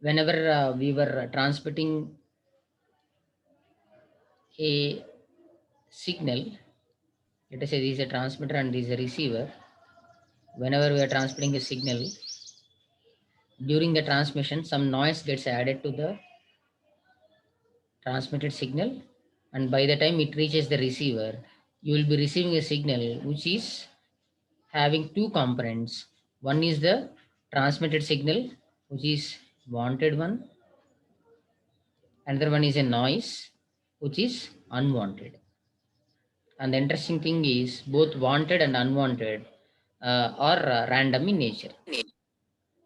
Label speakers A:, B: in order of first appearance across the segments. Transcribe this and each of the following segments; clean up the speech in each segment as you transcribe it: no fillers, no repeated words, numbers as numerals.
A: whenever we were transmitting a signal, let us say this is a transmitter and this is a receiver. Whenever we are transmitting a signal, during the transmission, some noise gets added to the transmitted signal, and by the time it reaches the receiver, you will be receiving a signal which is having two components. One is the transmitted signal, which is wanted one. Another one is a noise, which is unwanted. And the interesting thing is both wanted and unwanted are random in nature.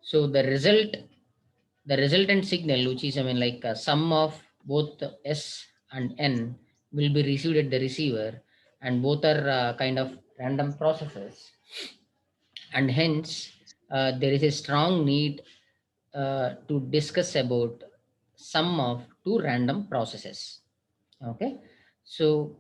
A: So the resultant signal, which is like a sum of both S and N, will be received at the receiver, and both are kind of random processes, and hence there is a strong need to discuss about sum of two random processes. Okay, so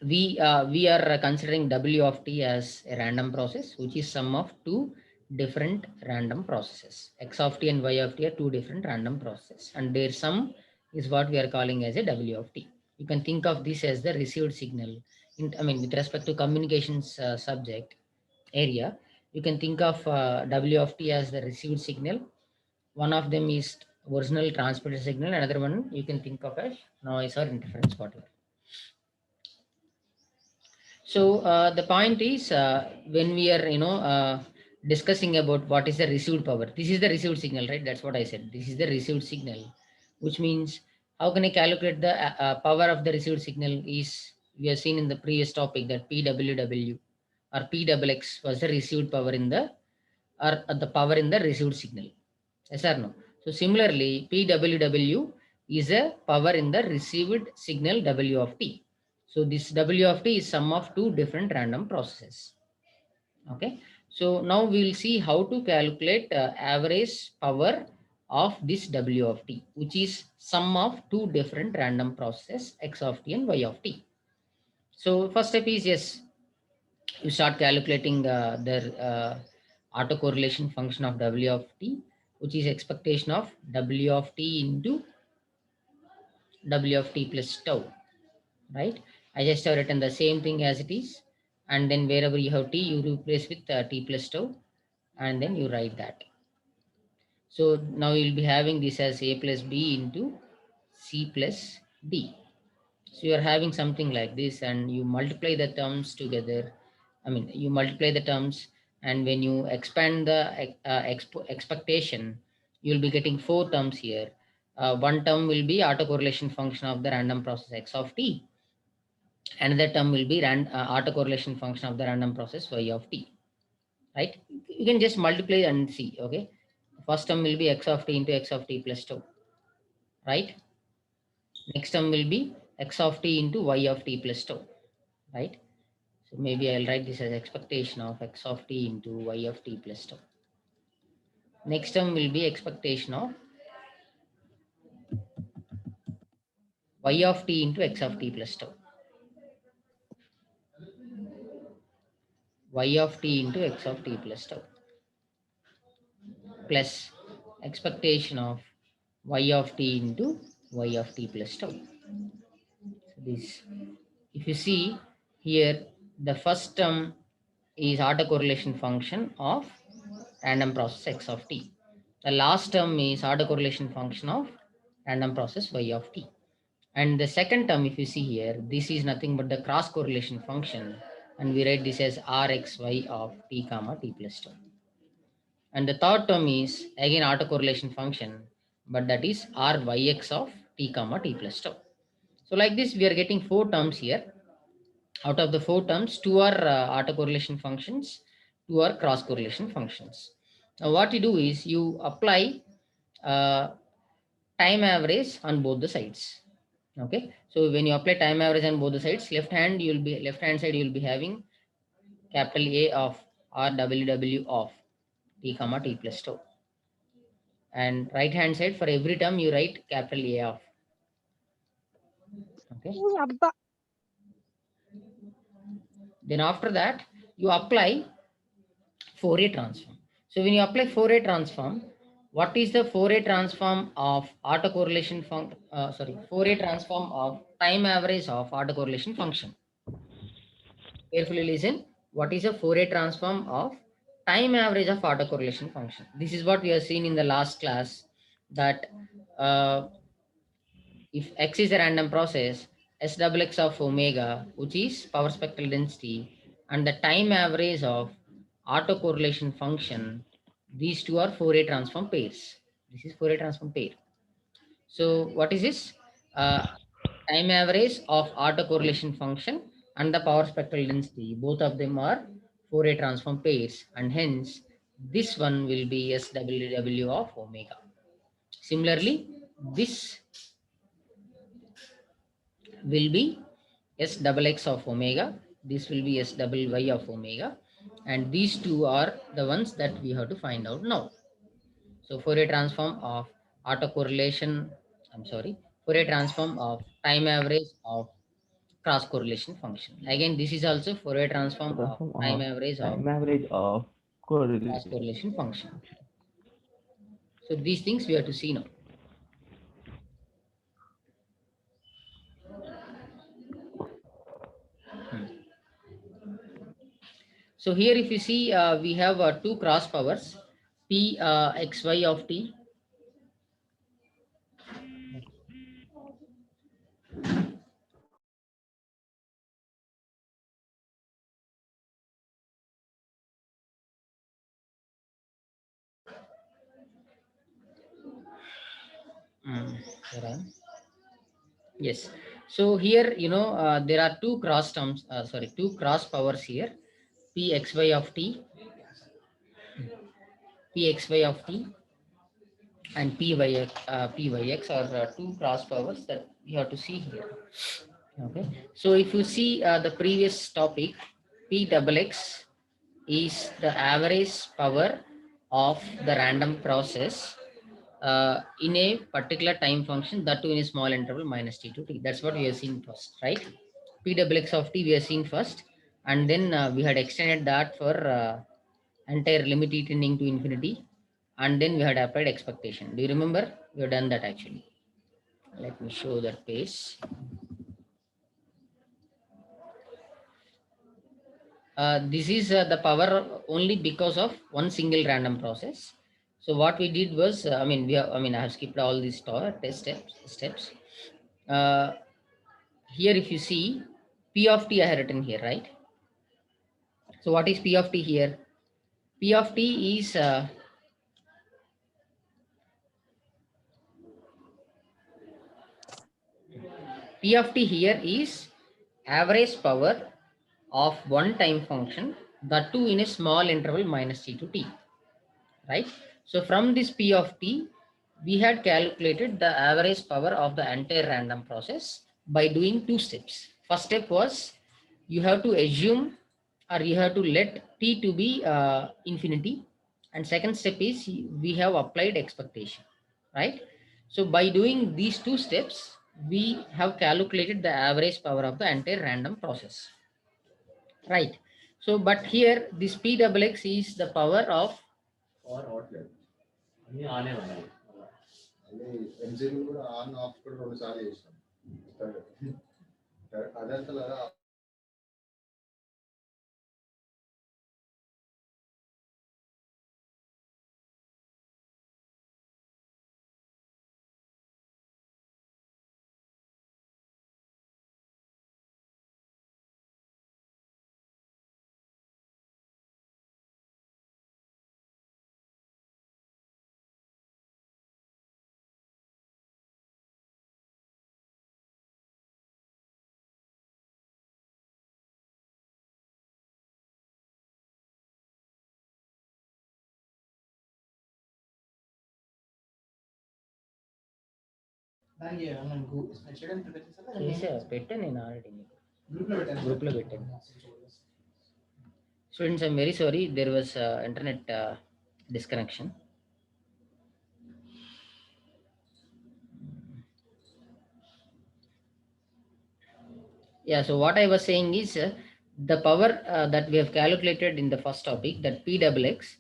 A: we are considering W of t as a random process, which is sum of two different random processes. X of t and Y of t are two different random processes, and their sum is what we are calling as a W of t. You can think of this as the received signal. With respect to communications subject area, you can think of W of t as the received signal. One of them is original transmitted signal, another one you can think of as noise or interference, whatever. So the point is, when we are discussing about what is the received power, this is the received signal, right? That's what I said. This is the received signal, which means how can I calculate the power of the received signal? Is we have seen in the previous topic that PWW or PXX was the received power in the or the power in the received signal. Yes or no? So similarly, PWW is a power in the received signal W of t. So this W of t is sum of two different random processes. Okay. So now we will see how to calculate average power of this W of t, which is sum of two different random processes X of t and Y of t. So first step is, yes, you start calculating the autocorrelation function of W of t, which is expectation of W of t into W of t plus tau, right? I just have written the same thing as it is, and then wherever you have t, you replace with t plus tau, and then you write that. So now you'll be having this as a plus b into c plus d. So you are having something like this, and you multiply the terms together. You multiply the terms, and when you expand the expectation, you'll be getting four terms here. One term will be autocorrelation function of the random process X of t. Another term will be autocorrelation function of the random process Y of t. Right? You can just multiply and see. Okay. First term will be X of t into X of t plus 2. Right? Next term will be X of t into Y of t plus 2. Right? So maybe I'll write this as expectation of X of t into Y of t plus 2. Next term will be expectation of Y of t into X of t plus 2. Y of t into X of t plus 2. Plus expectation of Y of t into Y of t plus 2. So this, if you see here, the first term is autocorrelation function of random process X of t. The last term is autocorrelation function of random process Y of t. And the second term, if you see here, this is nothing but the cross correlation function, and we write this as Rxy of t comma t plus 2. And the third term is again autocorrelation function, but that is Ryx of t comma t plus 2. So like this, we are getting four terms here. Out of the four terms, two are autocorrelation functions, two are cross correlation functions. Now what you do is you apply uh, time average on both the sides. Okay, so when you apply time average on both the sides, left hand side you will be having capital A of RWW of t comma t plus 2, and right hand side for every term you write capital A of. Okay,
B: Abba.
A: then after that you apply Fourier transform. So when you apply Fourier transform, What is the Fourier transform of autocorrelation Fourier transform of time average of autocorrelation function? Carefully listen. What is a Fourier transform of time average of autocorrelation function? This is what we have seen in the last class, that uh, if X is a random process, S double X of omega, which is power spectral density, and the time average of autocorrelation function, these two are Fourier transform pairs. This is Fourier transform pair. So what is this? Uh, Time average of autocorrelation function and the power spectral density. Both of them are Fourier transform pairs, and hence this one will be SWW of omega. Similarly, this will be S double X of omega. This will be S double Y of omega. And these two are the ones that we have to find out now. So Fourier transform of autocorrelation, Fourier transform of time average of cross correlation function. Again, this is also Fourier transform of
B: Transform
A: time
B: of
A: average of
B: time average of
A: cross
B: correlation.
A: correlation function. So these things we have to see now. So here if you see, we have two cross powers, P xy of t. Here I am. Yes. So here, there are two cross terms, two cross powers here, Pxy of t, Pxy of t, and Pyx are two cross powers that you have to see here. Okay. So if you see the previous topic, P double X is the average power of the random process in a particular time function, that too in a small interval minus t to t. That's what we have seen first, right? P double X of t we have seen first, and then we had extended that for entire limit t tending to infinity, and then we had applied expectation. Do you remember? We have done that actually. Let me show that page. This is the power only because of one single random process. So what we did was, I have skipped all these test steps. Uh, Here, if you see, P of t I have written here, right? So what is P of t here? P of t is P of t here is average power of one time function, that too in a small interval minus t to t, right? So from this P of t, we had calculated the average power of the entire random process by doing two steps. First step was, you have to assume, or you have to let t to be infinity, and second step is we have applied expectation, right? So by doing these two steps, we have calculated the average power of the entire random process, right? So but here this p double x is the power of
C: అన్ని ఆనే ఉన్నాయి అన్ని engine కూడా on off కూడా రెండు సార్లు చేసినాం అదంతా
A: పెట్టాను నేను ఆల్రెడీ మీకు గ్రూప్లో పెట్టాను. Students, I'm very sorry, there was internet disconnection. Yeah, so what I was saying is the power that we have calculated in the first topic, that P double X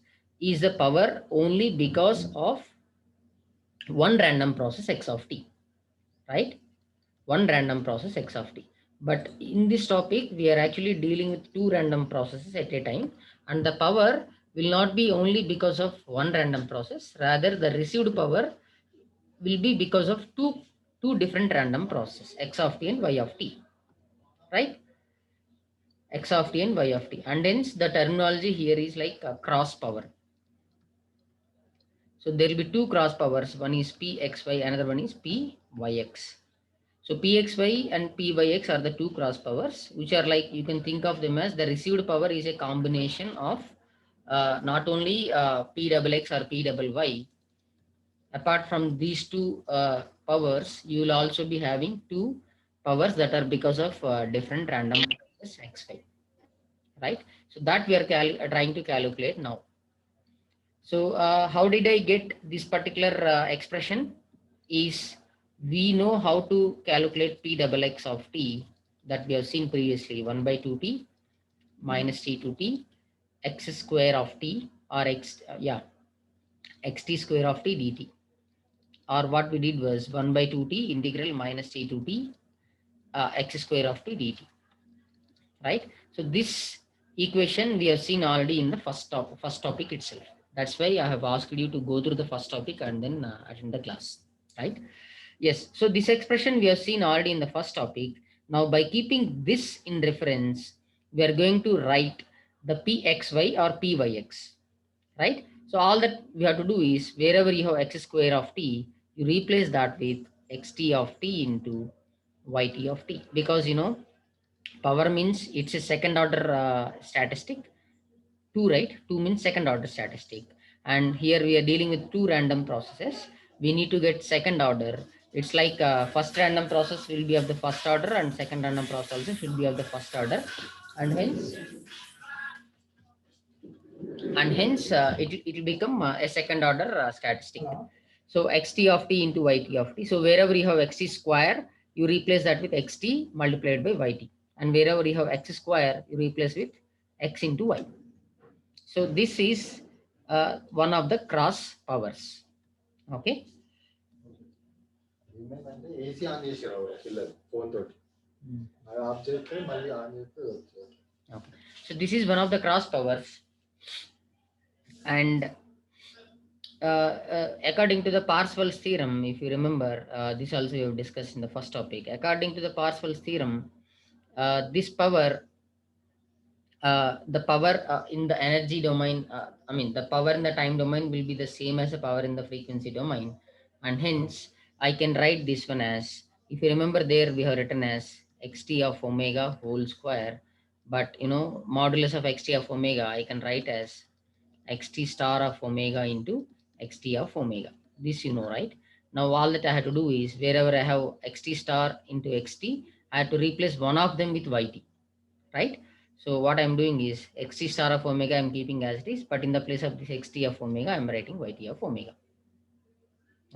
A: is the power only because of one random process x of t, right? One random process x of t. But in this topic, we are actually dealing with two random processes at a time, and the power will not be only because of one random process, rather the received power will be because of two different random processes, x of t and y of t, right? X of t and y of t. And hence the terminology here is like a cross power. So there will be two cross powers. One is pxy, another one is pyx. So pxy and pyx are the two cross powers, which are like, you can think of them as the received power is a combination of not only pxx or pyy. Apart from these two powers, you will also be having two powers that are because of different random process xy, right? So that we are trying to calculate now. So how did I get this particular expression? Is we know how to calculate p double x of t that we have seen previously, 1 by 2t minus t to t x square of t, or xt square of t dt. Or what we did was 1 by 2t integral minus t to t x square of t dt, right? So this equation we have seen already in the first topic itself. That's why I have asked you to go through the first topic and then attend the class, right? Yes, so this expression we have seen already in the first topic. Now by keeping this in reference, we are going to write the pxy or pyx, right? So all that we have to do is, wherever you have x square of t, you replace that with xt of t into yt of t, because power means it's a second order statistic. 2, right? 2 means second order statistic, and here we are dealing with two random processes. We need to get second order. It's like first random process will be of the first order, and second random process also should be of the first order, and hence it will become a second order statistic. So xt of t into yt of t. So wherever you have xt square, you replace that with xt multiplied by yt, and wherever you have x square, you replace with x into y. So this is one of the cross powers. Okay.
C: ఏమైందంటే AC on చేసారు పిల్లలు phone తోటి, అది of చేస్తే మళ్ళీ on చేస్తే వచ్చారు.
A: Okay. So this is one of the cross powers, and according to the Parseval's theorem, if you remember, this also we have discussed in the first topic. According to the Parseval's theorem, this power, the power in the energy domain, the power in the time domain will be the same as the power in the frequency domain, and hence I can write this one as, if you remember, there we have written as xt of omega whole square, but modulus of xt of omega I can write as xt star of omega into xt of omega. This right? Now all that I have to do is, wherever I have xt star into xt, I have to replace one of them with yt, right? So what I'm doing is xt star of omega I'm keeping as it is, but in the place of this xt of omega, I'm writing yt of omega.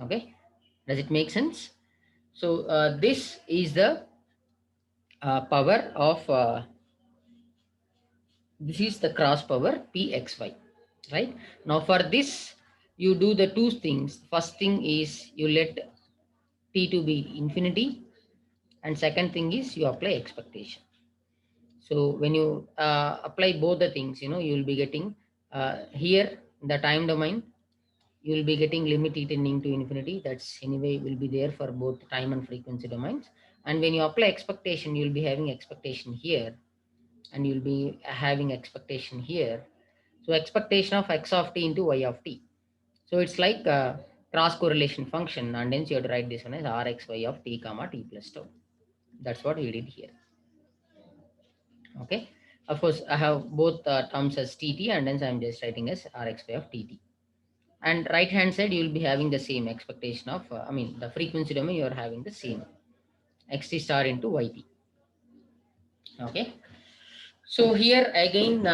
A: Okay, does it make sense? So this is the power of this is the cross power pxy, right? Now for this, you do the two things. First thing is you let t to be infinity, and second thing is you apply expectation. So when you apply both the things, you will be getting here in the time domain, you will be getting limit t tending to infinity. That's anyway will be there for both time and frequency domains. And when you apply expectation, you will be having expectation here, and you'll be having expectation here. So expectation of x of t into y of t. So it's like a cross correlation function, and hence you have to write this one as rxy of t comma t plus tau. That's what we did here. Okay. Of course, I have both terms as tt, and then I'm just writing as rxy of tt. And right hand side, you will be having the same expectation of, the frequency domain, you are having the same xt star into yt. Okay. So here again,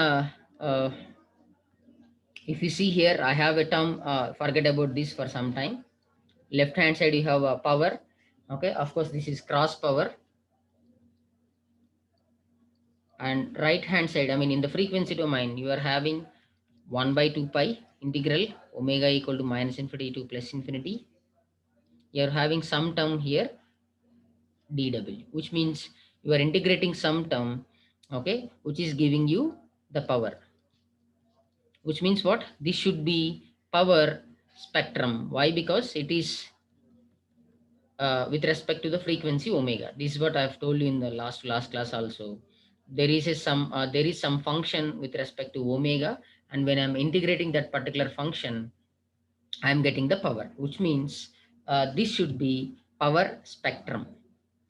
A: if you see here, I have a term, forget about this for some time. Left hand side, you have a power. Okay. Of course, this is cross power. And right hand side, in the frequency domain, you are having 1 by 2 pi integral omega equal to minus infinity to plus infinity you're having some term here dW, which means you are integrating some term, okay, which is giving you the power, which means what? This should be power spectrum. Why? Because it is with respect to the frequency omega. This is what I've told you in the last class also. There is some function with respect to omega, and when I'm integrating that particular function, I'm getting the power, which means this should be power spectrum.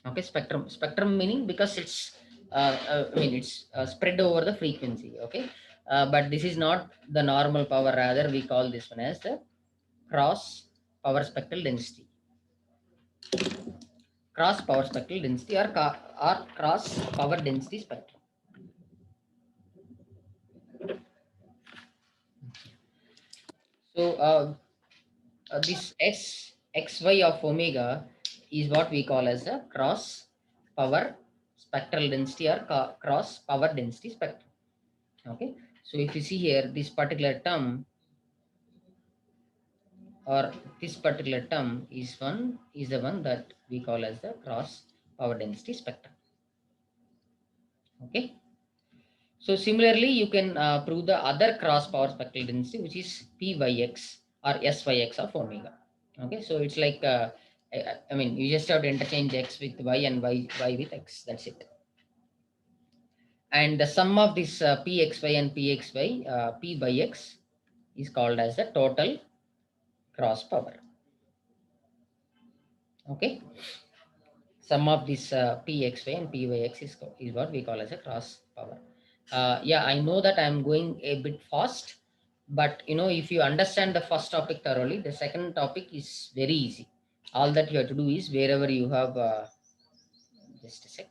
A: Okay, spectrum meaning because it's I mean it's spread over the frequency. Okay, but this is not the normal power. Rather, we call this one as the cross power spectral density. Cross power spectral density or cross power density spectrum. So this xy of omega is what we call as a cross power spectral density or cross power density spectrum. Okay, so if you see here, this particular term or this particular term is the one that we call as the cross power density spectrum. Okay, so similarly you can prove the other cross power spectral density, which is pyx or syx of omega. Okay, so it's like I mean you just have to interchange x with y and y with x, that's it. And the sum of this pxy and pxy, p by x is called as the total cross power. Okay, sum of this pxy and pyx is what we call as a cross power. Yeah, I know that I'm going a bit fast, but you know, if you understand the first topic thoroughly, the second topic is very easy. All that you have to do is wherever you have just a sec,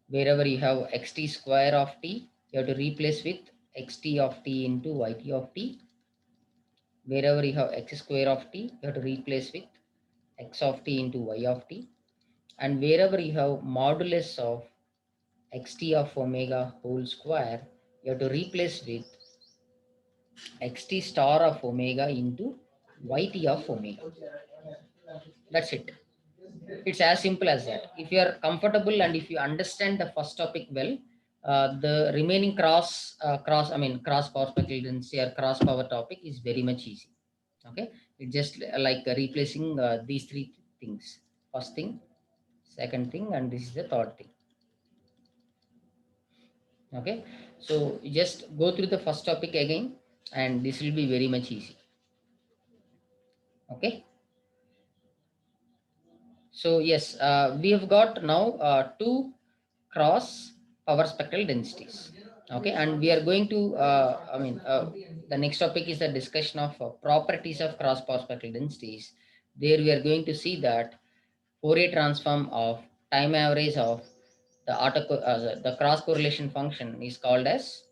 A: wherever you have xt square of t, you have to replace with xt of t into yt of t. Wherever you have x square of t, you have to replace with x of t into y of t. And wherever you have modulus of xt of omega whole square, you have to replace with xt star of omega into yt of omega. That's it. It's as simple as that. If you are comfortable and if you understand the first topic well, the remaining cross power spectral density or cross power topic is very much easy. Okay, it's just like replacing these three things. First thing, second thing, and this is the third thing. Okay, so you just go through the first topic again, and this will be very much easy. Okay, so yes, we have got now two cross power spectral densities. Okay, and we are going to the next topic is the discussion of properties of cross power spectral densities. There we are going to see that Fourier transform of time average of the cross correlation function is called as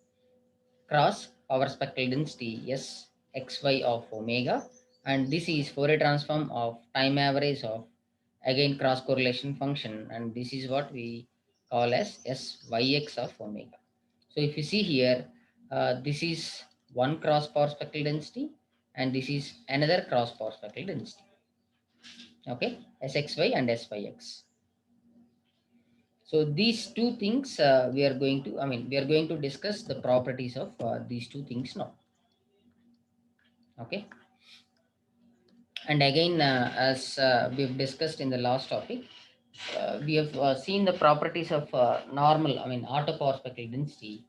A: cross power spectral density S xy of omega, and this is Fourier transform of time average of again cross correlation function, and this is what we call as syx of omega. So if you see here, this is one cross power spectral density and this is another cross power spectral density. Okay, sxy and syx. So these two things we are going to, we are going to discuss the properties of these two things now. Okay, and again as we've discussed in the last topic, we have seen the properties of normal, auto power spectral density.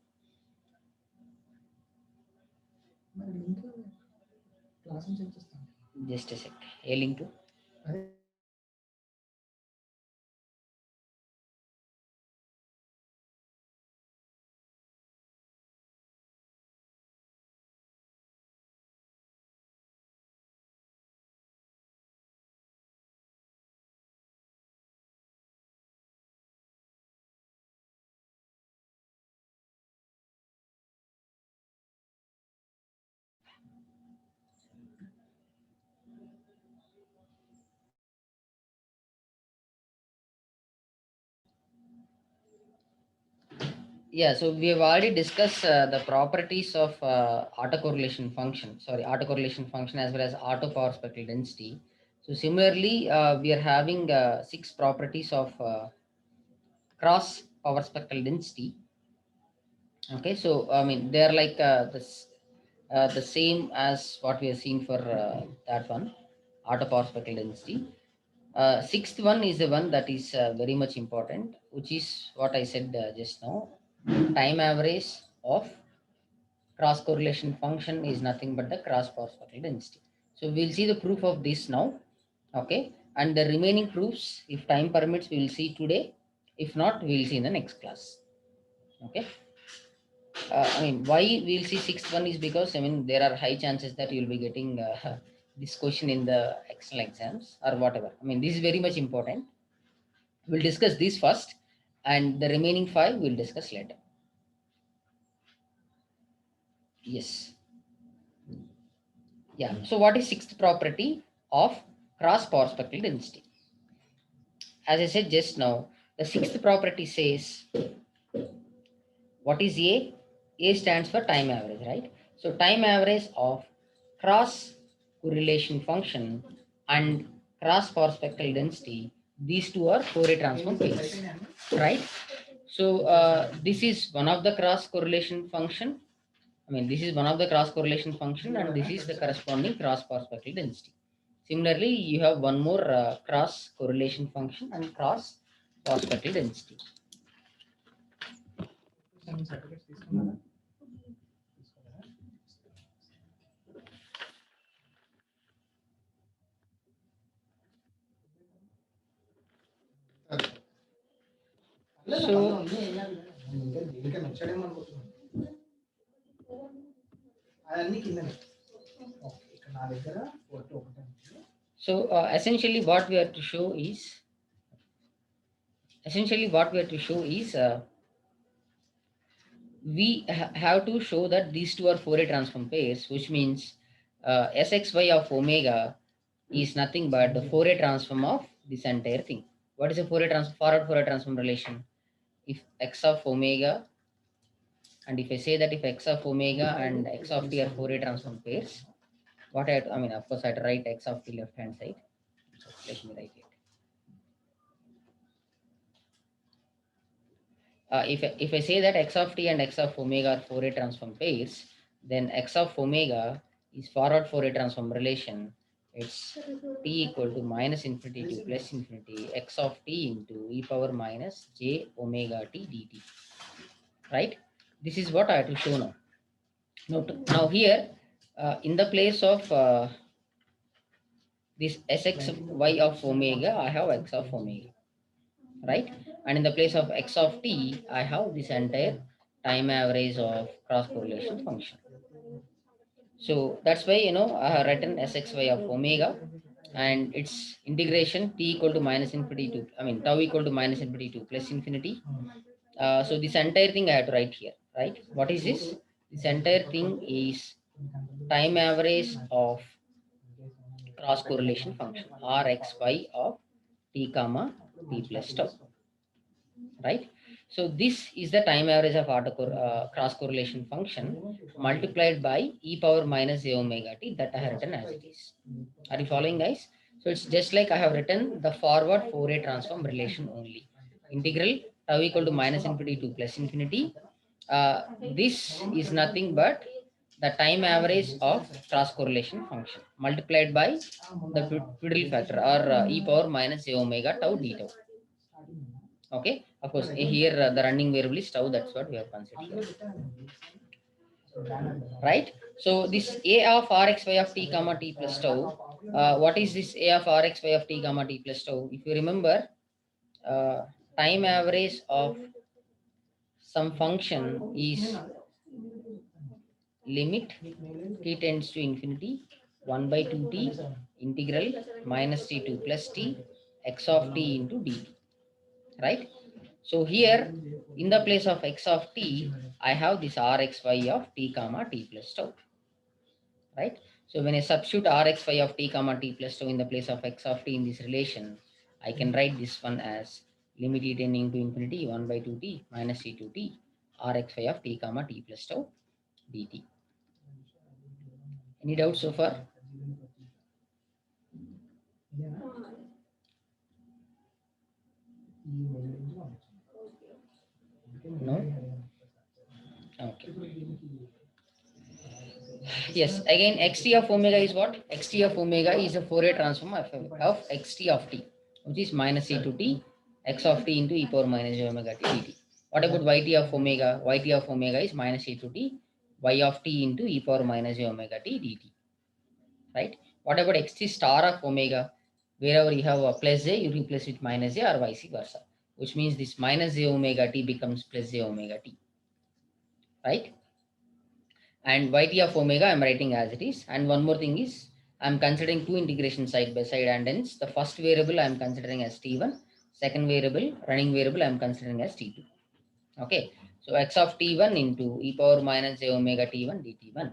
A: Just a sec, a link to yeah, so we have already discussed the properties of autocorrelation function as well as auto power spectral density. So similarly, we are having 6 properties of cross power spectral density. Okay, so I mean they are like the same as what we are seeing for that one, auto power spectral density. Sixth one is the one that is very much important, which is what I said just now. Time average of cross correlation function is nothing but the cross power spectral density. So we'll see the proof of this now. Okay, and the remaining proofs, if time permits, we will see today. If not, we will see in the next class. Okay. I mean, why we'll see sixth one is because I mean there are high chances that you'll be getting this question in the external exams or whatever. I mean, this is very much important. We'll discuss this first, and the remaining 5 we'll discuss later. Yes. Yeah. So what is sixth property of cross power spectral density? As I said just now, the sixth property says what is A? A stands for time average, right? So time average of cross correlation function and cross power spectral density, these two are Fourier transform pairs, right? So this is one of the cross correlation function. I mean, this is one of the cross correlation function, and this is the corresponding cross power spectral density. Similarly, you have one more cross correlation function and cross power spectral density. So, essentially what we are to show is we have to show that these two are Fourier transform pairs, which means Sxy of omega is nothing but the Fourier transform of this entire thing. What is a Fourier transform? Forward Fourier transform relation. If x of omega, and if I say that if x of omega and x of t are Fourier transform pairs, what I mean, of course, I'd write x of t left hand side. So let me write it. If I say that x of t and x of omega are Fourier transform pairs, then x of omega is forward Fourier transform relation. It's t equal to minus infinity to plus infinity x of t into e power minus j omega t dt. Right? This is what I have to show now. Now here, in the place of this Sxy of omega, I have x of omega, right? And in the place of x of t, I have this entire time average of cross correlation function. So that's why, I have written Sxy of omega, and its integration t equal to minus infinity to, I mean, tau equal to minus infinity to plus infinity. So this entire thing I have to write here, right? What is this? This entire thing is time average of cross correlation function Rxy of t comma t plus tau, right? So this is the time average of cross correlation function multiplied by e power minus j omega t that I have written as it is. Are you following, guys? So it's just like I have written the forward Fourier transform relation only. Integral tau equal to minus infinity to plus infinity. This is nothing but the time average of cross correlation function multiplied by the fiddle factor or e power minus j omega tau d tau. Okay, of course, here the running variable is tau, that's what we have considered here. Right? So this a of rxy of t comma t plus tau, what is this a of rxy of t comma t plus tau? If you remember, time average of some function is limit t tends to infinity 1 by 2t integral minus t to plus t x of t into dt, right? So here in the place of x of t, I have this rxy of t comma t plus tau, right? So when I substitute rxy of t comma t plus tau in the place of x of t in this relation, I can write this one as limit t tending to infinity 1 by 2t minus t to t rxy of t comma t plus tau dt. Any doubts so far? No? Okay. Yes, again, xt of omega is what? Xt of omega is a Fourier transform of xt of t, which is minus e to t, x of t into e power minus j omega t dt. What about yt of omega? Yt of omega is minus e to t, y of t into e power minus j omega t dt. Right? What about xt star of omega? Wherever you have a plus j, you replace with minus j or vice versa, which means this minus j omega t becomes plus j omega t. Right? And yt of omega I'm writing as it is. And one more thing is I'm considering two integrations side by side, and hence the first variable I'm considering as t1, second variable, running variable, I'm considering as t2. Okay, so x of t1 into e power minus j omega t1 dt1.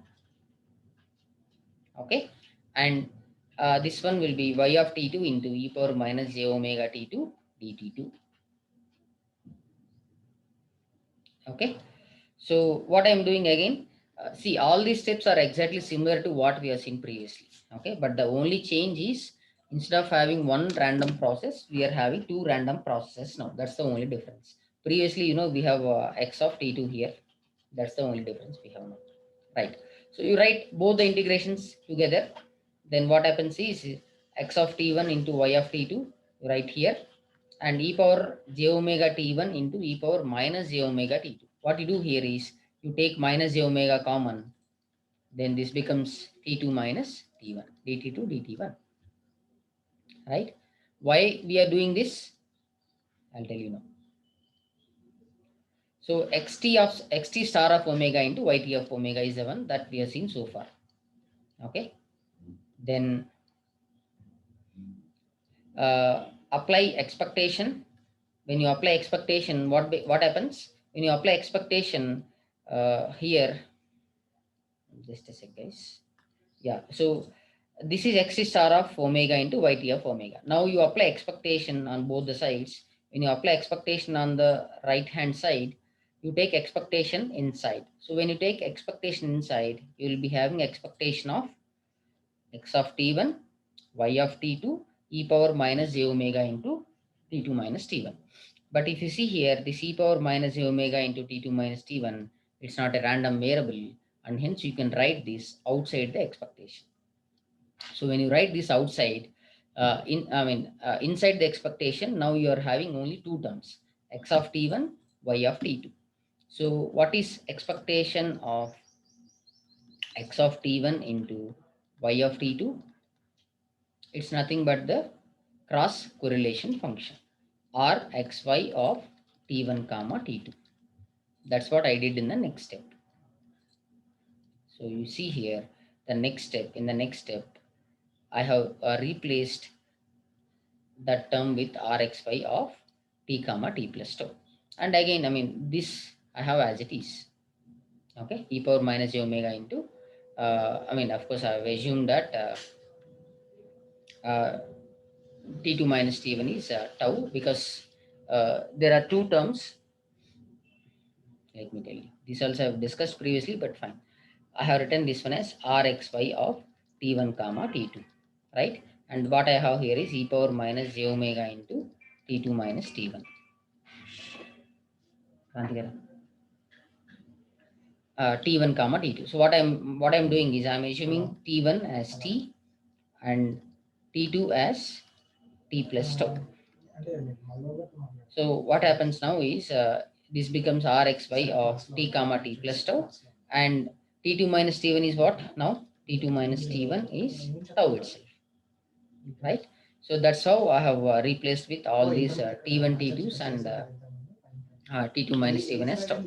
A: Okay, and this one will be y of t2 into e power minus j omega t2 dt2. Okay, so what I'm doing again, see, all these steps are exactly similar to what we have seen previously. Okay, but the only change is instead of having one random process, we are having two random processes now. That's the only difference. Previously, we have x of t2 here. That's the only difference we have now. Right. So you write both the integrations together. Then what happens is x of t1 into y of t2, right here, and e power j omega t1 into e power minus j omega t2. What you do here is you take minus j omega common, then this becomes t2 minus t1, dt2 dt1. Right? Why we are doing this? I'll tell you now. So xt star of omega into yt of omega is the one that we have seen so far. Okay. Then apply expectation. When you apply expectation, what happens? When you apply expectation here, just a sec, guys. Yeah, so this is x star of omega into yt of omega. Now you apply expectation on both the sides. When you apply expectation on the right hand side, you take expectation inside. So when you take expectation inside, you will be having expectation of x of t1, y of t2, e power minus j omega into t2 minus t1. But if you see here, this e power minus j omega into t2 minus t1, it's not a random variable, and hence you can write this outside the expectation. So when you write this outside, inside the expectation, now you are having only two terms, x of t1, y of t2. So what is expectation of x of t1 into y of t2? It's nothing but the cross correlation function, or xy of t1 comma t2. That's what I did in the next step. So you see here, in the next step, I have replaced that term with rxy of t comma t plus tau. And again, this I have as it is. Okay, e power minus j omega into, of course, I have assumed that t2 minus t1 is tau, because there are two terms. Let me tell you. This also I have discussed previously, but fine. I have written this one as rxy of t1 comma t2, right? And what I have here is e power minus j omega into t2 minus t1. T1 comma t2. So what I'm doing is I'm assuming t1 as t and t2 as t plus tau. So what happens now is this becomes rxy of t comma t plus tau, and t2 minus t1 is what now? T2 minus t1 is tau itself, right? So that's how I have replaced with all these t1 t2s and t2 minus t1 as tau.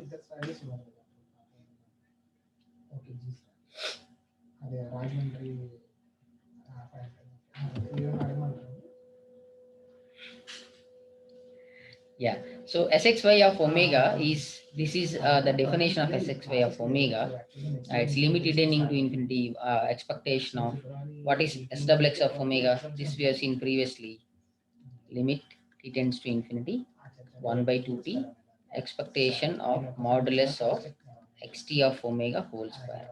A: Yeah, so sxy of omega is, this is the definition of sxy of omega. It's limited into infinity, expectation of what is swx of omega. This we have seen previously. Limit t tends to infinity, 1 by 2t, expectation of modulus of xt of omega whole square,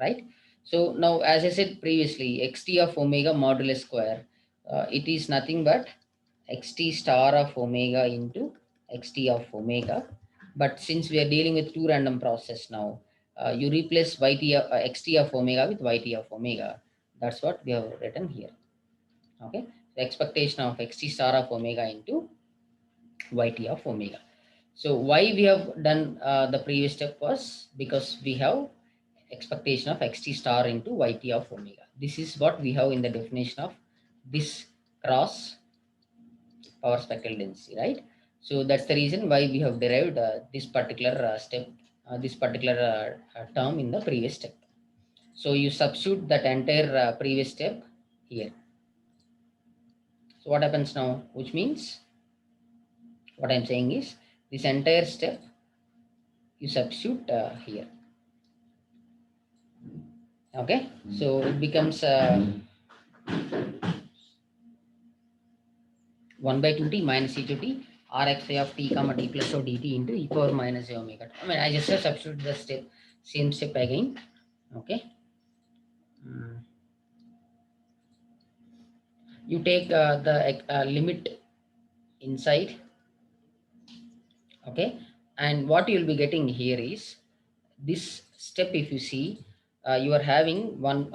A: right? So now, as I said previously, xt of omega modulus square, it is nothing but xt star of omega into xt of omega. But since we are dealing with two random process now, you replace xt of omega with yt of omega. That's what we have written here. Okay, the expectation of xt star of omega into yt of omega. So why we have done the previous step was because we have expectation of xt star into yt of omega. This is what we have in the definition of this cross power spectral density, right? So that's the reason why we have derived this particular step, this particular term in the previous step. So you substitute that entire previous step here. So what happens now, which means what I'm saying is this entire step you substitute here. Okay, so it becomes 1 by 2t minus e to t rx of t comma t plus o dt into e power minus j omega. I mean, I just substitute the step, same step again. Okay. You take the limit inside. Okay, and what you will be getting here is this step. If you see, you are having one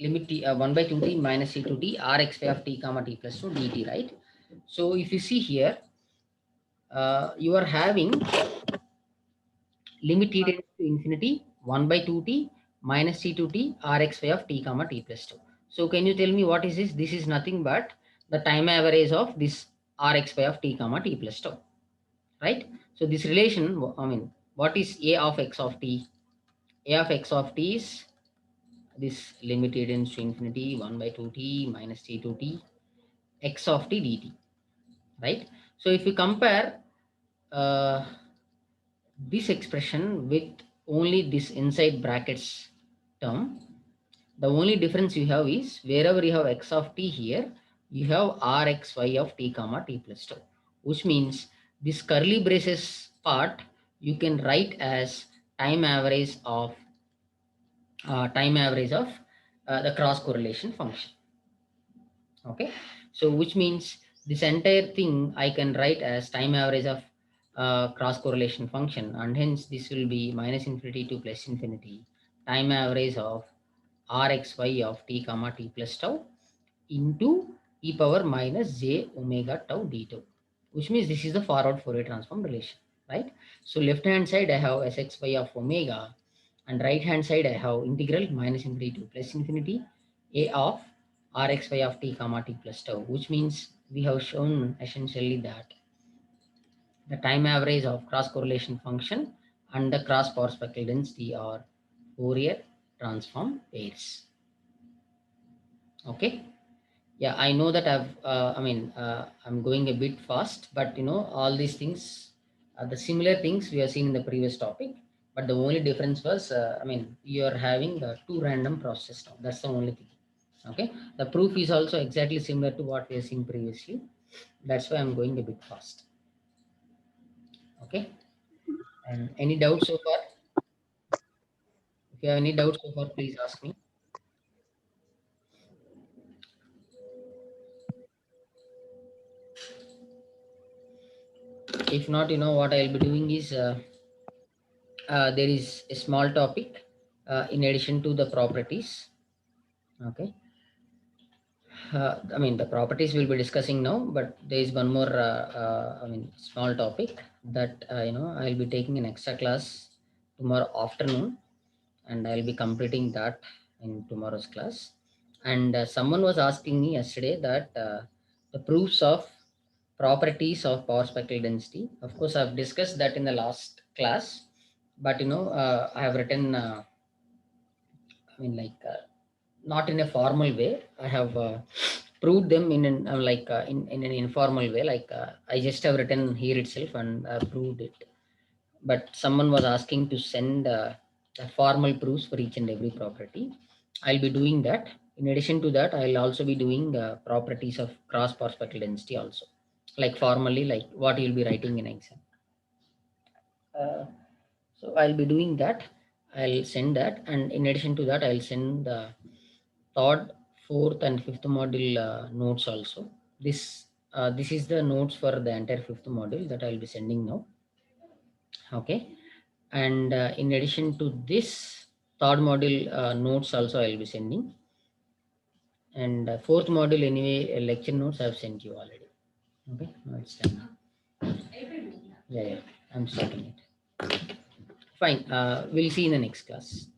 A: limit t, 1 by 2t minus e to t rx of t comma t plus 2 dt, right? So if you see here, you are having limit t tends to infinity 1 by 2t minus t to t rx of t comma t plus 2. So can you tell me what is this? This is nothing but the time average of this rx of t comma t plus 2, right? So this relation, I mean, what is a of x of t? A of x of t is this limit t tends to infinity 1 by 2t minus t to t x of t dt, right? So if you compare uh, this expression with only this inside brackets term, the only difference you have is wherever you have x of t here, you have rxy of t comma t plus 2, which means this curly braces part you can write as time average of the cross correlation function. Okay, so which means this entire thing I can write as time average of cross correlation function, and hence this will be minus infinity to plus infinity time average of rxy of t comma t plus tau into e power minus j omega tau d tau, which means this is the forward Fourier transform relation, right? So left hand side I have sxy of omega, and right hand side I have integral minus infinity to plus infinity a of rxy of t comma t plus tau, which means we have shown essentially that the time average of cross correlation function and the cross power spectral density are Fourier transform pairs. Okay. Yeah, I know that I'm going a bit fast, but all these things are the similar things we have seen in the previous topic, but the only difference was you are having two random processes now. That's the only thing. Okay, the proof is also exactly similar to what we have seen previously. That's why I'm going a bit fast. Okay, and any doubts so far? If you have any doubts so far, please ask me. If not, what I'll be doing is there is a small topic in addition to the properties. Okay. The properties we'll be discussing now, but there is one more, small topic that, I'll be taking an extra class tomorrow afternoon, and I'll be completing that in tomorrow's class. And someone was asking me yesterday that the proofs of properties of power spectral density. Of course, I've discussed that in the last class, but I have written, not in a formal way. I have proved them in in an informal way. I just have written here itself and proved it. But someone was asking to send the formal proofs for each and every property. I'll be doing that. In addition to that, I'll also be doing properties of cross power spectral density also, like formally, like what you'll be writing in exam. So I'll be doing that. I'll send that, and in addition to that, I'll send the third, fourth and fifth module notes also. This is the notes for the entire fifth module that I'll be sending now. Okay, and in addition to this, third module notes also I'll be sending, and fourth module anyway lecture notes I've sent you already. Okay, now it's done. Yeah, I'm starting it. Fine. We'll see in the next class.